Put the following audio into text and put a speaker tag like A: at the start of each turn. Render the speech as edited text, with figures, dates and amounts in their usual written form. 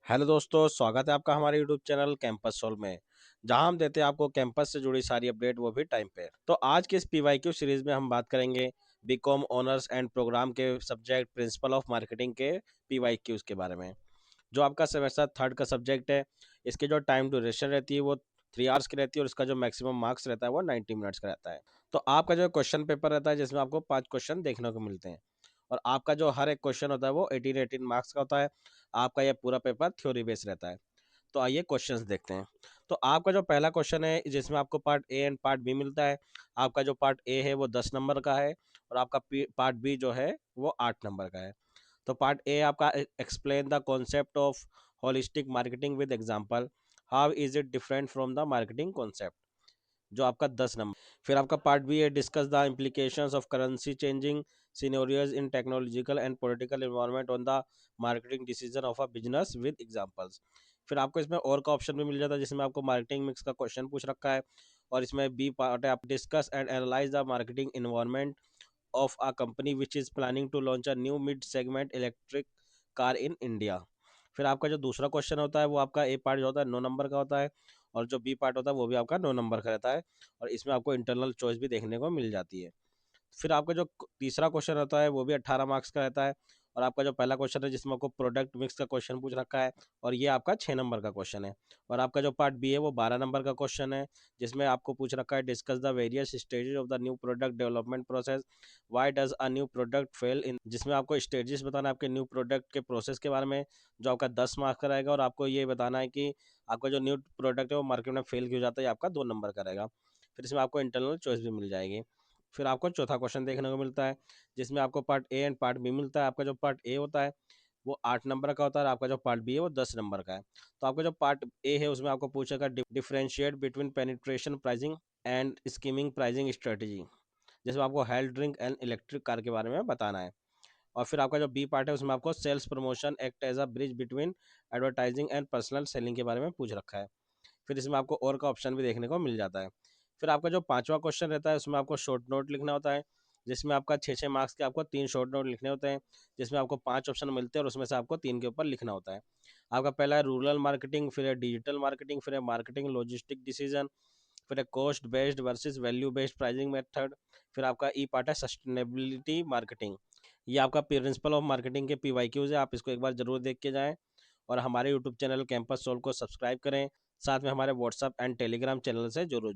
A: Hello दोस्तों, स्वागत है आपका हमारे यूट्यूब चैनल कैंपस सोल में, जहां हम देते हैं आपको कैंपस से जुड़ी सारी अपडेट, वो भी टाइम पे। तो आज के इस पीवाईक्यू सीरीज में हम बात करेंगे बीकॉम ऑनर्स एंड प्रोग्राम के सब्जेक्ट प्रिंसिपल ऑफ मार्केटिंग के पीवाईक्यूज के बारे में। जो आपका सेमेस्टर थर्ड का सब्जेक्ट है, इसकी जो टाइम ड्यूरेशन रहती है वो 3 आवर्स की रहती है और इसका जो मैक्सिमम मार्क्स रहता है वो 90 मिनट्स का रहता है। तो आपका जो क्वेश्चन पेपर रहता है जिसमें आपको 5 क्वेश्चन देखने को मिलते हैं और आपका जो हर एक क्वेश्चन होता है वो 18 मार्क्स का होता है। आपका ये पूरा पेपर थ्योरी बेस्ड रहता है। तो आइए क्वेश्चंस देखते हैं। तो आपका जो पहला क्वेश्चन है जिसमें आपको part A and part B मिलता है। आपका जो पार्ट ए है वो 10 नंबर का है और आपका पार्ट बी जो है वो 8 नंबर का है। तो पार्ट ए आपका explain the concept of holistic marketing with example, how is it different from the marketing concept, जो आपका 10 नंबर। फिर आपका पार्ट बी है discuss the implications of currency changing scenarios in technological and political environment on the marketing decision of a business with examples. फिर आपको इसमें और का ऑप्शन भी मिल जाता है जिसमें आपको मार्केटिंग मिक्स का क्वेश्चन पूछ रखा है और इसमें बी पार्ट है आप discuss and analyse the marketing environment of a company which is planning to launch a new mid segment electric car in India। फिर आपका जो दूसरा क्वेश्चन होता है वो आपका ए पार्ट जो होता है 9 नंबर का होता है और जो बी पार्ट होता है वो भी आपका 9 नंबर का रहता है और इसमें आपको इंटरनल चॉइस भी देखने को मिल जाती है। फिर आपका जो तीसरा क्वेश्चन होता है वो भी 18 मार्क्स का रहता है और आपका जो पहला क्वेश्चन है जिसमें आपको प्रोडक्ट मिक्स का क्वेश्चन पूछ रखा है और ये आपका 6 नंबर का क्वेश्चन है। और आपका जो पार्ट बी है वो 12 नंबर का क्वेश्चन है जिसमें आपको पूछ रखा है discuss the various stages of the new product development process, why does a new product fail in, जिसमें आपको स्टेजेस बताना है आपके न्यू प्रोडक्ट के प्रोसेस के बारे में, जो आपका 10 मार्क्स का रहेगा। और आपको ये बताना है कि आपका जो न्यू प्रोडक्ट है वो मार्केट में फेल क्यों जाता है, ये आपका 2 नंबर का रहेगा। फिर इसमें आपको इंटरनल चॉइस भी मिल जाएगी। फिर आपको चौथा क्वेश्चन देखने को मिलता है जिसमें आपको part A and part B मिलता है। आपका जो पार्ट ए होता है वो 8 नंबर का होता है और आपका जो पार्ट बी है वो 10 नंबर का है। तो आपका जो पार्ट ए है उसमें आपको पूछेगा differentiate between penetration pricing and skimming pricing strategy, जिसमें आपको health drink and electric car के बारे में बताना है। और फिर आपका जो बी पार्ट है उसमें आपको sales promotion act as a bridge between advertising and personal selling के बारे में पूछ रखा है। फिर इसमें आपको और का ऑप्शन भी देखने को मिल जाता है। फिर आपका जो पांचवा क्वेश्चन रहता है उसमें आपको शॉर्ट नोट लिखना होता है जिसमें आपका 6-6 मार्क्स के आपको 3 शॉर्ट नोट लिखने होते हैं जिसमें आपको 5 ऑप्शन मिलते हैं और उसमें से आपको 3 के ऊपर लिखना होता है। आपका पहला है रूरल मार्केटिंग, फिर है डिजिटल मार्केटिंग, फिर है मार्केटिंग लॉजिस्टिक डिसीजन, फिर है cost based versus value based pricing method, फिर आपका ई पार्ट है सस्टेनेबिलिटी मार्केटिंग। ये आपका प्रिंसिपल ऑफ मार्केटिंग के पीवाईक्यूज है, आप इसको एक बार जरूर देख के जाएं और हमारे यूट्यूब चैनल कैंपस सोल को सब्सक्राइब करें। साथ में हमारे व्हाट्सअप एंड टेलीग्राम चैनल से जुड़ो।